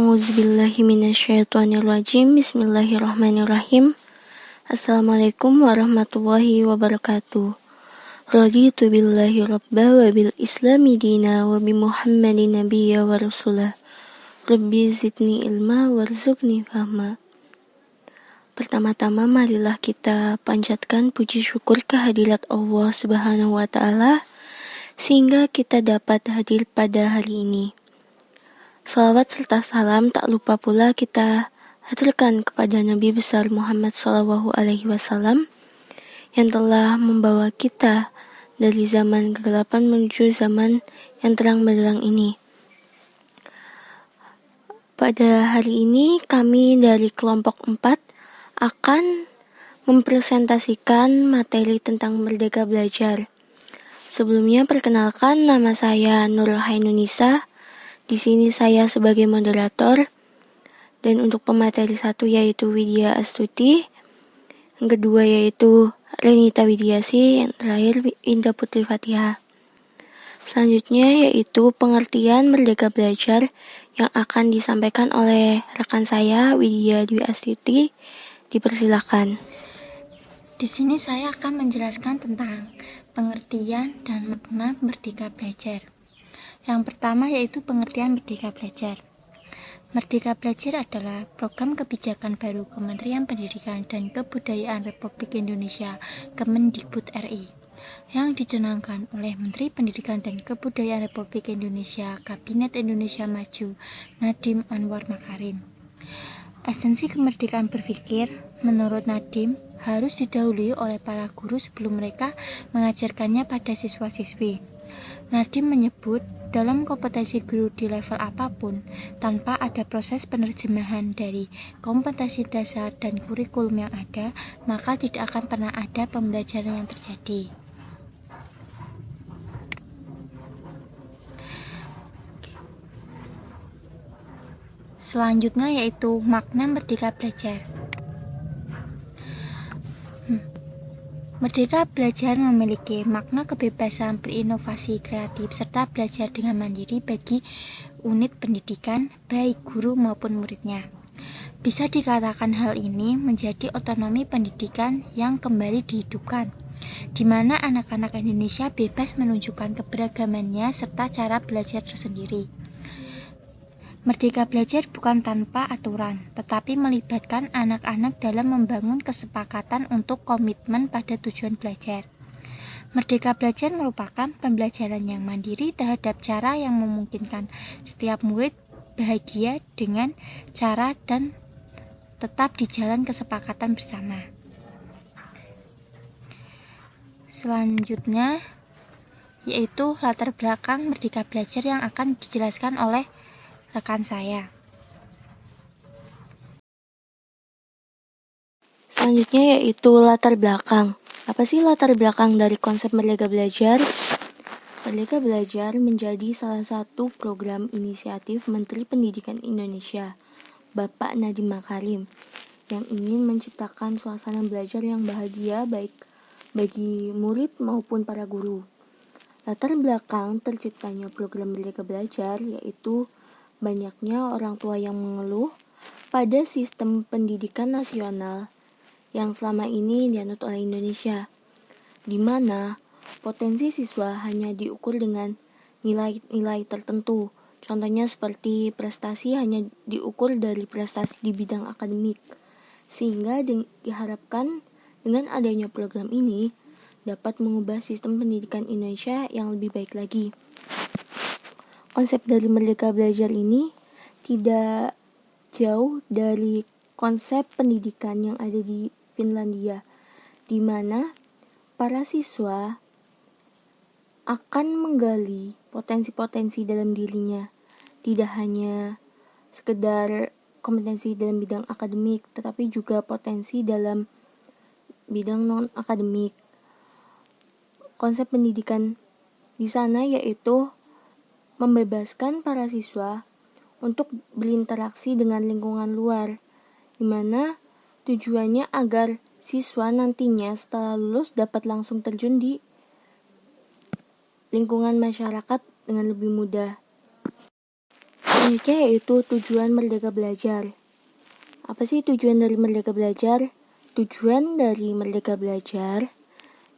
A'udzubillahi minasyaitonirrajim. Bismillahirrahmanirrahim. Assalamualaikum warahmatullahi wabarakatuh. Raditu billahi rabba wa bil islami dina wa bi Muhammadin nabiyya wa rasulah. Rabbi zidni ilma warzuqni fahma. Pertama-tama marilah kita panjatkan puji syukur kehadirat Allah Subhanahu wa taala sehingga kita dapat hadir pada hari ini. Salawat serta salam tak lupa pula kita haturkan kepada Nabi besar Muhammad SAW yang telah membawa kita dari zaman kegelapan menuju zaman yang terang benderang ini. Pada hari ini kami dari kelompok 4 akan mempresentasikan materi tentang Merdeka Belajar. Sebelumnya perkenalkan, nama saya Nurul Hainunisa. Di sini saya sebagai moderator, dan untuk pemateri 1 yaitu Widya Astuti, yang kedua yaitu Renita Widiasi, yang terakhir Indah Putri Fatihah. Selanjutnya yaitu pengertian Merdeka Belajar yang akan disampaikan oleh rekan saya Widya Dwi Astuti. Dipersilakan. Di sini saya akan menjelaskan tentang pengertian dan makna Merdeka Belajar. Yang pertama yaitu pengertian Merdeka Belajar. Merdeka Belajar adalah program kebijakan baru Kementerian Pendidikan dan Kebudayaan Republik Indonesia Kemendikbud RI yang dicanangkan oleh Menteri Pendidikan dan Kebudayaan Republik Indonesia Kabinet Indonesia Maju Nadiem Anwar Makarim. Esensi kemerdekaan berpikir, menurut Nadiem, harus didahului oleh para guru sebelum mereka mengajarkannya pada siswa-siswi. Nadiem menyebut, dalam kompetensi guru di level apapun, tanpa ada proses penerjemahan dari kompetensi dasar dan kurikulum yang ada, maka tidak akan pernah ada pembelajaran yang terjadi. Selanjutnya yaitu makna Merdeka Belajar. Merdeka Belajar memiliki makna kebebasan berinovasi kreatif serta belajar dengan mandiri bagi unit pendidikan, baik guru maupun muridnya. Bisa dikatakan hal ini menjadi otonomi pendidikan yang kembali dihidupkan, di mana anak-anak Indonesia bebas menunjukkan keberagamannya serta cara belajar tersendiri. Merdeka Belajar bukan tanpa aturan, tetapi melibatkan anak-anak dalam membangun kesepakatan untuk komitmen pada tujuan belajar. Merdeka Belajar merupakan pembelajaran yang mandiri terhadap cara yang memungkinkan setiap murid bahagia dengan cara dan tetap di jalan kesepakatan bersama. Selanjutnya yaitu latar belakang Merdeka Belajar yang akan dijelaskan oleh rekan saya. Selanjutnya yaitu latar belakang. Apa sih latar belakang dari konsep Merdeka Belajar? Merdeka Belajar menjadi salah satu program inisiatif Menteri Pendidikan Indonesia, Bapak Nadiem Makarim, yang ingin menciptakan suasana belajar yang bahagia baik bagi murid maupun para guru. Latar belakang terciptanya program Merdeka Belajar yaitu banyaknya orang tua yang mengeluh pada sistem pendidikan nasional yang selama ini dianut oleh Indonesia, di mana potensi siswa hanya diukur dengan nilai-nilai tertentu. Contohnya seperti prestasi hanya diukur dari prestasi di bidang akademik, sehingga diharapkan dengan adanya program ini dapat mengubah sistem pendidikan Indonesia yang lebih baik lagi. Konsep dari Merdeka Belajar ini tidak jauh dari konsep pendidikan yang ada di Finlandia, di mana para siswa akan menggali potensi-potensi dalam dirinya, tidak hanya sekedar kompetensi dalam bidang akademik, tetapi juga potensi dalam bidang non-akademik. Konsep pendidikan di sana yaitu membebaskan para siswa untuk berinteraksi dengan lingkungan luar, di mana tujuannya agar siswa nantinya setelah lulus dapat langsung terjun di lingkungan masyarakat dengan lebih mudah. Selanjutnya yaitu tujuan Merdeka Belajar. Apa sih tujuan dari Merdeka Belajar? Tujuan dari Merdeka Belajar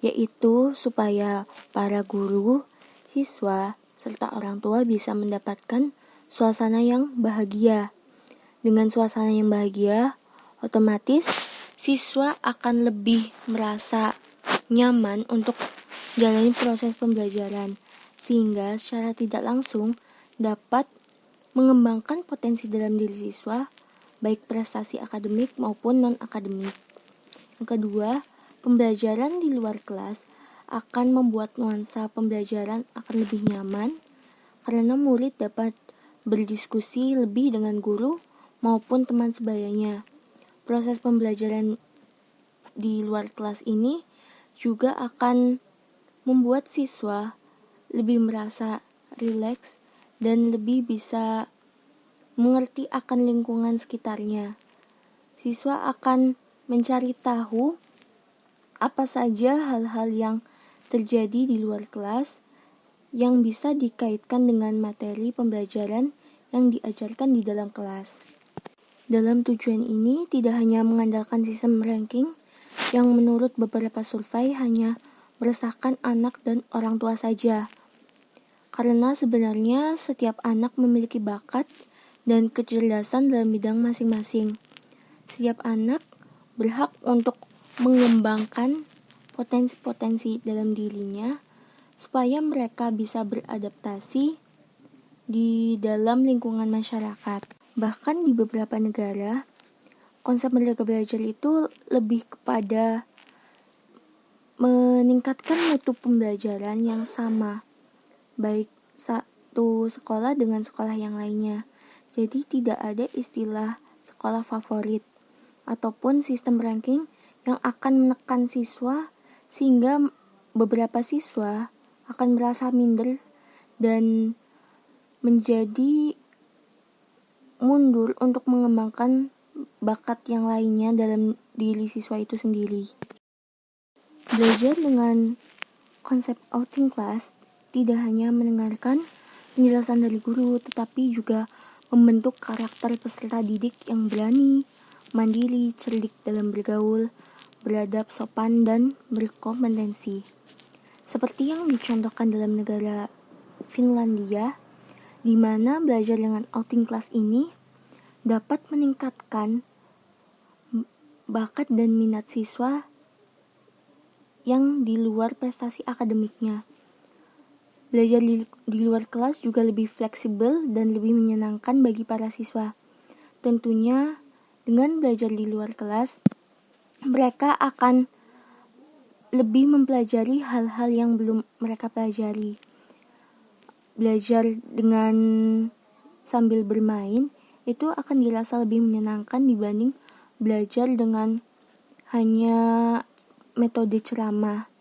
yaitu supaya para guru, siswa, serta orang tua bisa mendapatkan suasana yang bahagia. Dengan suasana yang bahagia, otomatis siswa akan lebih merasa nyaman untuk jalani proses pembelajaran, sehingga secara tidak langsung dapat mengembangkan potensi dalam diri siswa, baik prestasi akademik maupun non-akademik. Yang kedua, pembelajaran di luar kelas akan membuat nuansa pembelajaran akan lebih nyaman karena murid dapat berdiskusi lebih dengan guru maupun teman sebayanya. Proses pembelajaran di luar kelas ini juga akan membuat siswa lebih merasa rileks dan lebih bisa mengerti akan lingkungan sekitarnya. Siswa akan mencari tahu apa saja hal-hal yang terjadi di luar kelas yang bisa dikaitkan dengan materi pembelajaran yang diajarkan di dalam kelas. Dalam tujuan ini tidak hanya mengandalkan sistem ranking yang menurut beberapa survei hanya meresahkan anak dan orang tua saja. Karena sebenarnya setiap anak memiliki bakat dan kecerdasan dalam bidang masing-masing. Setiap anak berhak untuk mengembangkan potensi-potensi dalam dirinya supaya mereka bisa beradaptasi di dalam lingkungan masyarakat. Bahkan di beberapa negara, konsep Merdeka Belajar itu lebih kepada meningkatkan mutu pembelajaran yang sama, baik satu sekolah dengan sekolah yang lainnya. Jadi tidak ada istilah sekolah favorit ataupun sistem ranking yang akan menekan siswa sehingga beberapa siswa akan merasa minder dan menjadi mundur untuk mengembangkan bakat yang lainnya dalam diri siswa itu sendiri. Belajar dengan konsep outing class tidak hanya mendengarkan penjelasan dari guru, tetapi juga membentuk karakter peserta didik yang berani, mandiri, cerdik dalam bergaul, beradab, sopan, dan berkompetensi. Seperti yang dicontohkan dalam negara Finlandia, di mana belajar dengan outing class ini dapat meningkatkan bakat dan minat siswa yang di luar prestasi akademiknya. Belajar di luar kelas juga lebih fleksibel dan lebih menyenangkan bagi para siswa. Tentunya dengan belajar di luar kelas, mereka akan lebih mempelajari hal-hal yang belum mereka pelajari. Belajar dengan sambil bermain itu akan dirasa lebih menyenangkan dibanding belajar dengan hanya metode ceramah.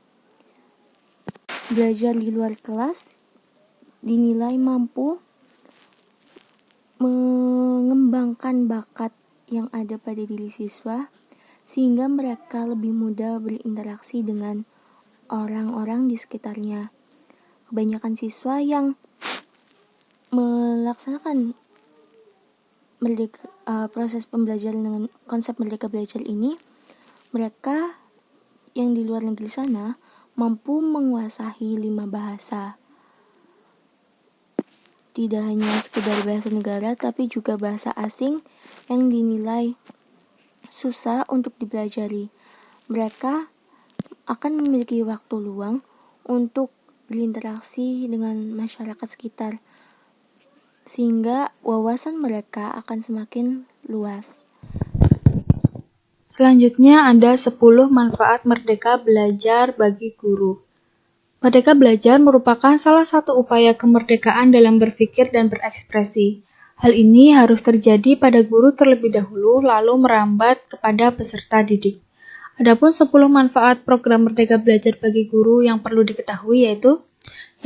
Belajar di luar kelas dinilai mampu mengembangkan bakat yang ada pada diri siswa sehingga mereka lebih mudah berinteraksi dengan orang-orang di sekitarnya. Kebanyakan siswa yang melaksanakan proses pembelajaran dengan konsep Merdeka Belajar ini, mereka yang di luar negeri sana mampu menguasai 5 bahasa. Tidak hanya sekedar bahasa negara, tapi juga bahasa asing yang dinilai susah untuk dipelajari. Mereka akan memiliki waktu luang untuk berinteraksi dengan masyarakat sekitar, sehingga wawasan mereka akan semakin luas. Selanjutnya ada 10 manfaat Merdeka Belajar bagi guru. Merdeka Belajar merupakan salah satu upaya kemerdekaan dalam berpikir dan berekspresi. Hal ini harus terjadi pada guru terlebih dahulu, lalu merambat kepada peserta didik. Adapun 10 manfaat program Merdeka Belajar bagi guru yang perlu diketahui yaitu: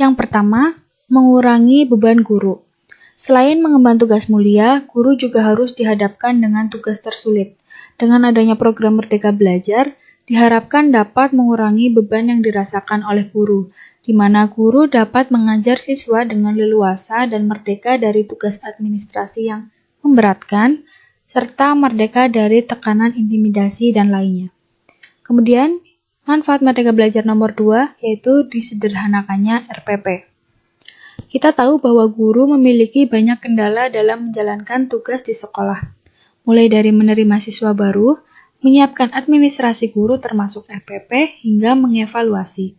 yang pertama, mengurangi beban guru. Selain mengemban tugas mulia, guru juga harus dihadapkan dengan tugas tersulit. Dengan adanya program Merdeka Belajar, diharapkan dapat mengurangi beban yang dirasakan oleh guru, di mana guru dapat mengajar siswa dengan leluasa dan merdeka dari tugas administrasi yang memberatkan, serta merdeka dari tekanan intimidasi dan lainnya. Kemudian, manfaat Merdeka Belajar nomor 2 yaitu disederhanakannya RPP. Kita tahu bahwa guru memiliki banyak kendala dalam menjalankan tugas di sekolah, mulai dari menerima siswa baru, menyiapkan administrasi guru termasuk RPP, hingga mengevaluasi.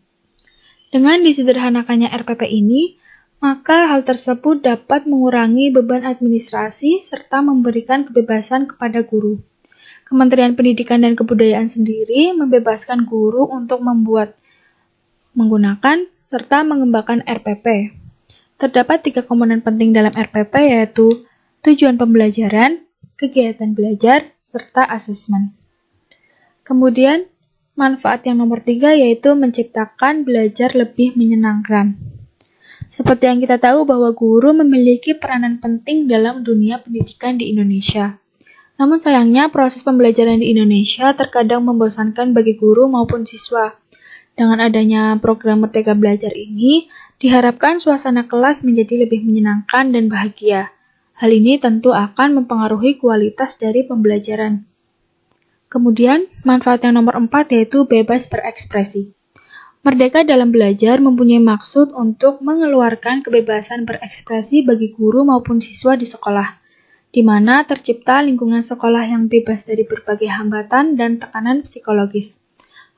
Dengan disederhanakannya RPP ini, maka hal tersebut dapat mengurangi beban administrasi serta memberikan kebebasan kepada guru. Kementerian Pendidikan dan Kebudayaan sendiri membebaskan guru untuk menggunakan, serta mengembangkan RPP. Terdapat 3 komponen penting dalam RPP yaitu tujuan pembelajaran, kegiatan belajar, serta asesmen. Kemudian, manfaat yang nomor 3 yaitu menciptakan belajar lebih menyenangkan. Seperti yang kita tahu bahwa guru memiliki peranan penting dalam dunia pendidikan di Indonesia. Namun sayangnya proses pembelajaran di Indonesia terkadang membosankan bagi guru maupun siswa. Dengan adanya program Merdeka Belajar ini, diharapkan suasana kelas menjadi lebih menyenangkan dan bahagia. Hal ini tentu akan mempengaruhi kualitas dari pembelajaran. Kemudian, manfaat yang nomor 4 yaitu bebas berekspresi. Merdeka dalam belajar mempunyai maksud untuk mengeluarkan kebebasan berekspresi bagi guru maupun siswa di sekolah, di mana tercipta lingkungan sekolah yang bebas dari berbagai hambatan dan tekanan psikologis,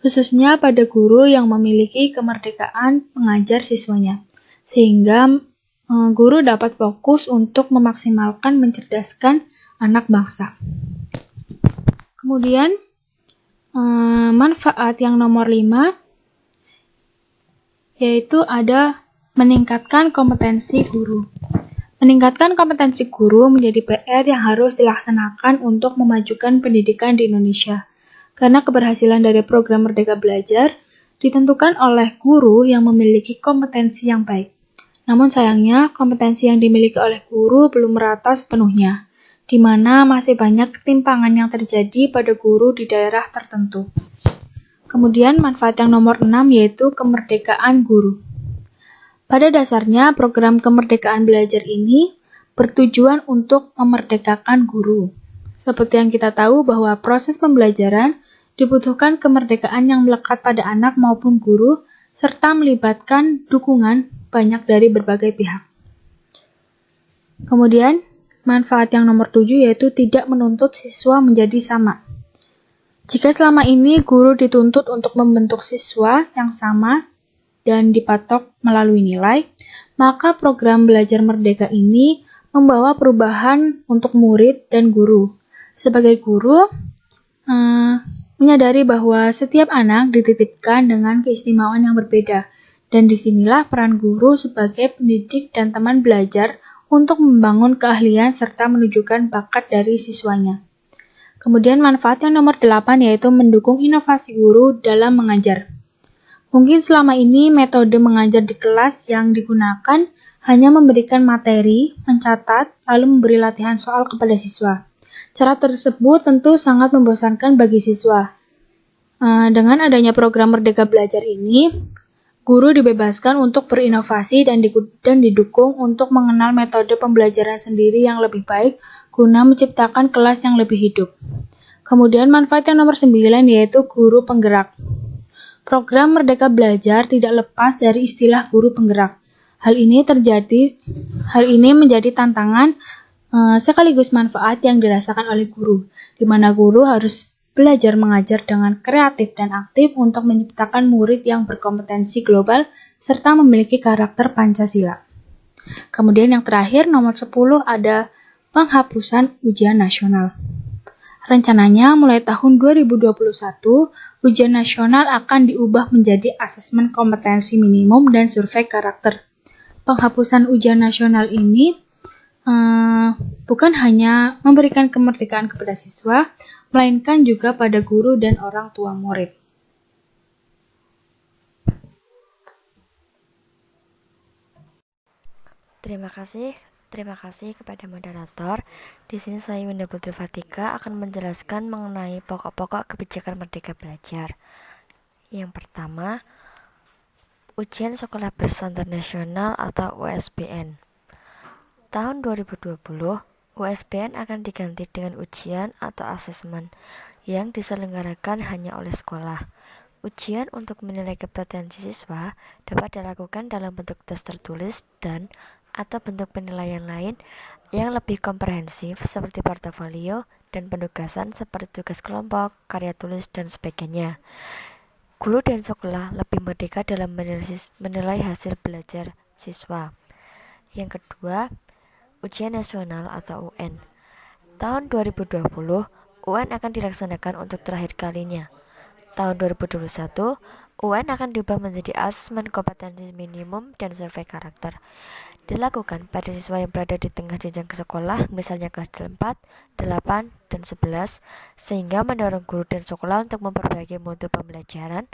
khususnya pada guru yang memiliki kemerdekaan mengajar siswanya, sehingga guru dapat fokus untuk memaksimalkan mencerdaskan anak bangsa. Kemudian, manfaat yang nomor 5, yaitu ada meningkatkan kompetensi guru. Meningkatkan kompetensi guru menjadi PR yang harus dilaksanakan untuk memajukan pendidikan di Indonesia. Karena keberhasilan dari program Merdeka Belajar ditentukan oleh guru yang memiliki kompetensi yang baik. Namun sayangnya, kompetensi yang dimiliki oleh guru belum merata sepenuhnya, di mana masih banyak ketimpangan yang terjadi pada guru di daerah tertentu. Kemudian manfaat yang nomor 6 yaitu kemerdekaan guru. Pada dasarnya, program kemerdekaan belajar ini bertujuan untuk memerdekakan guru. Seperti yang kita tahu bahwa proses pembelajaran dibutuhkan kemerdekaan yang melekat pada anak maupun guru, serta melibatkan dukungan banyak dari berbagai pihak. Kemudian, manfaat yang nomor 7 yaitu tidak menuntut siswa menjadi sama. Jika selama ini guru dituntut untuk membentuk siswa yang sama dan dipatok melalui nilai, maka program belajar merdeka ini membawa perubahan untuk murid dan guru. Sebagai guru, menyadari bahwa setiap anak dititipkan dengan keistimewaan yang berbeda, dan disinilah peran guru sebagai pendidik dan teman belajar untuk membangun keahlian serta menunjukkan bakat dari siswanya. Kemudian manfaat yang nomor 8 yaitu mendukung inovasi guru dalam mengajar. Mungkin selama ini metode mengajar di kelas yang digunakan hanya memberikan materi, mencatat, lalu memberi latihan soal kepada siswa. Cara tersebut tentu sangat membosankan bagi siswa. Dengan adanya program Merdeka Belajar ini, guru dibebaskan untuk berinovasi dan didukung untuk mengenal metode pembelajaran sendiri yang lebih baik guna menciptakan kelas yang lebih hidup. Kemudian manfaat yang nomor 9 yaitu guru penggerak. Program Merdeka Belajar tidak lepas dari istilah guru penggerak. Hal ini menjadi tantangan sekaligus manfaat yang dirasakan oleh guru, di mana guru harus belajar mengajar dengan kreatif dan aktif untuk menciptakan murid yang berkompetensi global serta memiliki karakter Pancasila. Kemudian yang terakhir, nomor 10 ada penghapusan ujian nasional. Rencananya mulai tahun 2021, ujian nasional akan diubah menjadi asesmen kompetensi minimum dan survei karakter. Penghapusan ujian nasional ini bukan hanya memberikan kemerdekaan kepada siswa, melainkan juga pada guru dan orang tua murid. Terima kasih Terima kasih kepada moderator. Di sini saya Winda Putri Fatika akan menjelaskan mengenai pokok-pokok kebijakan Merdeka Belajar. Yang pertama, Ujian Sekolah Berstandar Nasional atau USBN. Tahun 2020, USBN akan diganti dengan ujian atau asesmen yang diselenggarakan hanya oleh sekolah. Ujian untuk menilai kompetensi siswa dapat dilakukan dalam bentuk tes tertulis dan atau bentuk penilaian lain yang lebih komprehensif seperti portofolio dan penugasan seperti tugas kelompok, karya tulis, dan sebagainya. Guru dan sekolah lebih merdeka dalam menilai hasil belajar siswa. Yang kedua, Ujian Nasional atau UN. Tahun 2020, UN akan dilaksanakan untuk terakhir kalinya. Tahun 2021, UN akan diubah menjadi asesmen kompetensi minimum dan survei karakter. Dilakukan pada siswa yang berada di tengah jenjang ke sekolah, misalnya kelas 4, 8, dan 11, sehingga mendorong guru dan sekolah untuk memperbaiki mutu pembelajaran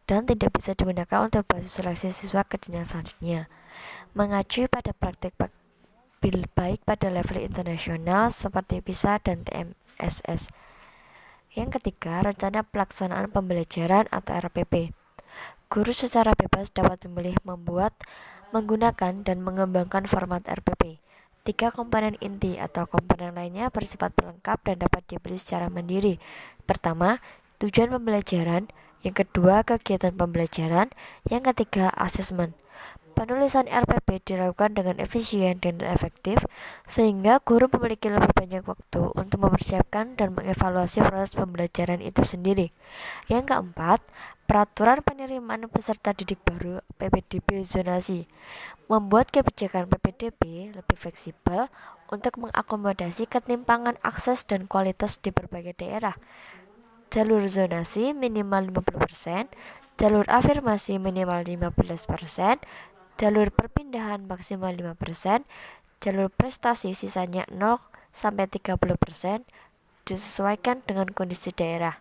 dan tidak bisa digunakan untuk basis seleksi siswa ke jenjang selanjutnya. Mengacu pada praktik baik pada level internasional seperti PISA dan TMSS. Yang ketiga, rencana pelaksanaan pembelajaran atau RPP. Guru secara bebas dapat memilih membuat, menggunakan, dan mengembangkan format RPP. 3 komponen inti atau komponen lainnya bersifat pelengkap dan dapat dibeli secara mandiri. Pertama, tujuan pembelajaran. Yang kedua, kegiatan pembelajaran. Yang ketiga, asesmen. Penulisan RPP dilakukan dengan efisien dan efektif, sehingga guru memiliki lebih banyak waktu untuk mempersiapkan dan mengevaluasi proses pembelajaran itu sendiri. Yang keempat, peraturan penerimaan peserta didik baru PPDB zonasi. Membuat kebijakan PPDB lebih fleksibel untuk mengakomodasi ketimpangan akses dan kualitas di berbagai daerah. Jalur zonasi minimal 50%, jalur afirmasi minimal 15%, jalur perpindahan maksimal 5%, jalur prestasi sisanya 0-30%, disesuaikan dengan kondisi daerah.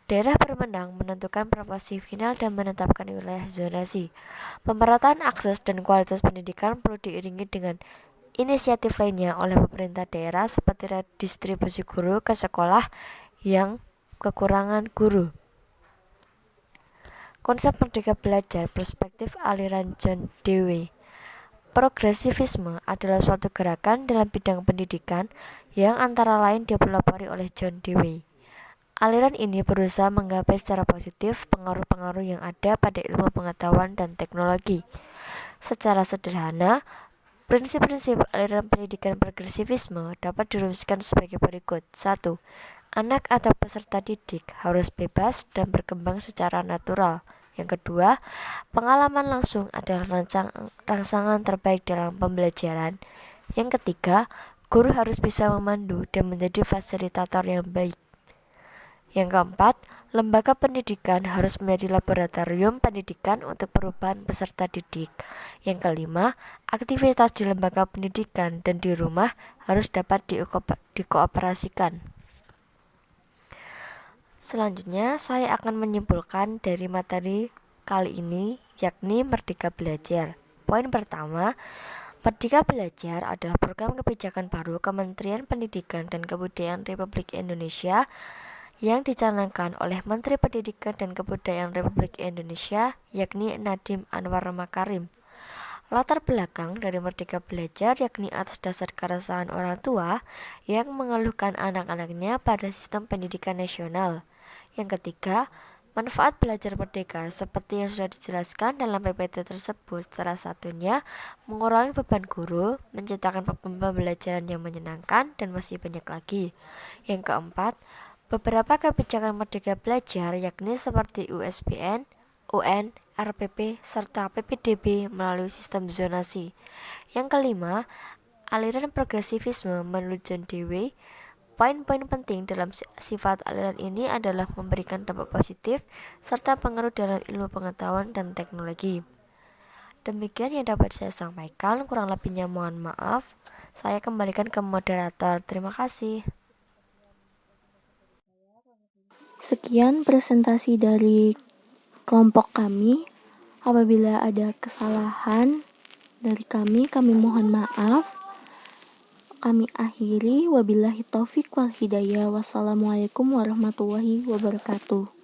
Daerah berwenang menentukan proporsi final dan menetapkan wilayah zonasi. Pemerataan akses dan kualitas pendidikan perlu diiringi dengan inisiatif lainnya oleh pemerintah daerah seperti redistribusi guru ke sekolah yang kekurangan guru. Konsep Merdeka Belajar perspektif aliran John Dewey. Progresivisme adalah suatu gerakan dalam bidang pendidikan yang antara lain dipelopori oleh John Dewey. Aliran ini berusaha menggapai secara positif pengaruh-pengaruh yang ada pada ilmu pengetahuan dan teknologi. Secara sederhana, prinsip-prinsip aliran pendidikan progresivisme dapat dirumuskan sebagai berikut. 1. Anak atau peserta didik harus bebas dan berkembang secara natural. Yang kedua, pengalaman langsung adalah rangsangan terbaik dalam pembelajaran. Yang ketiga, guru harus bisa memandu dan menjadi fasilitator yang baik. Yang keempat, lembaga pendidikan harus menjadi laboratorium pendidikan untuk perubahan peserta didik. Yang kelima, aktivitas di lembaga pendidikan dan di rumah harus dapat dikooperasikan. Selanjutnya, saya akan menyimpulkan dari materi kali ini, yakni Merdeka Belajar. Poin pertama, Merdeka Belajar adalah program kebijakan baru Kementerian Pendidikan dan Kebudayaan Republik Indonesia yang dicanangkan oleh Menteri Pendidikan dan Kebudayaan Republik Indonesia, yakni Nadiem Anwar Makarim. Latar belakang dari Merdeka Belajar yakni atas dasar keresahan orang tua yang mengeluhkan anak-anaknya pada sistem pendidikan nasional. Yang ketiga, manfaat belajar merdeka seperti yang sudah dijelaskan dalam PPT tersebut, salah satunya mengurangi beban guru, menciptakan pembelajaran yang menyenangkan, dan masih banyak lagi. Yang keempat, beberapa kebijakan Merdeka Belajar yakni seperti USBN, UN, RPP, serta PPDB melalui sistem zonasi. Yang kelima, aliran progresivisme menurut John Dewey. Poin-poin penting dalam sifat aliran ini adalah memberikan dampak positif serta pengaruh dalam ilmu pengetahuan dan teknologi. Demikian yang dapat saya sampaikan, kurang lebihnya mohon maaf. Saya kembalikan ke moderator. Terima kasih. Sekian presentasi dari kelompok kami. Apabila ada kesalahan dari kami mohon maaf. kami akhiri. Wabillahi taufik wal hidayah. Wassalamualaikum warahmatullahi wabarakatuh.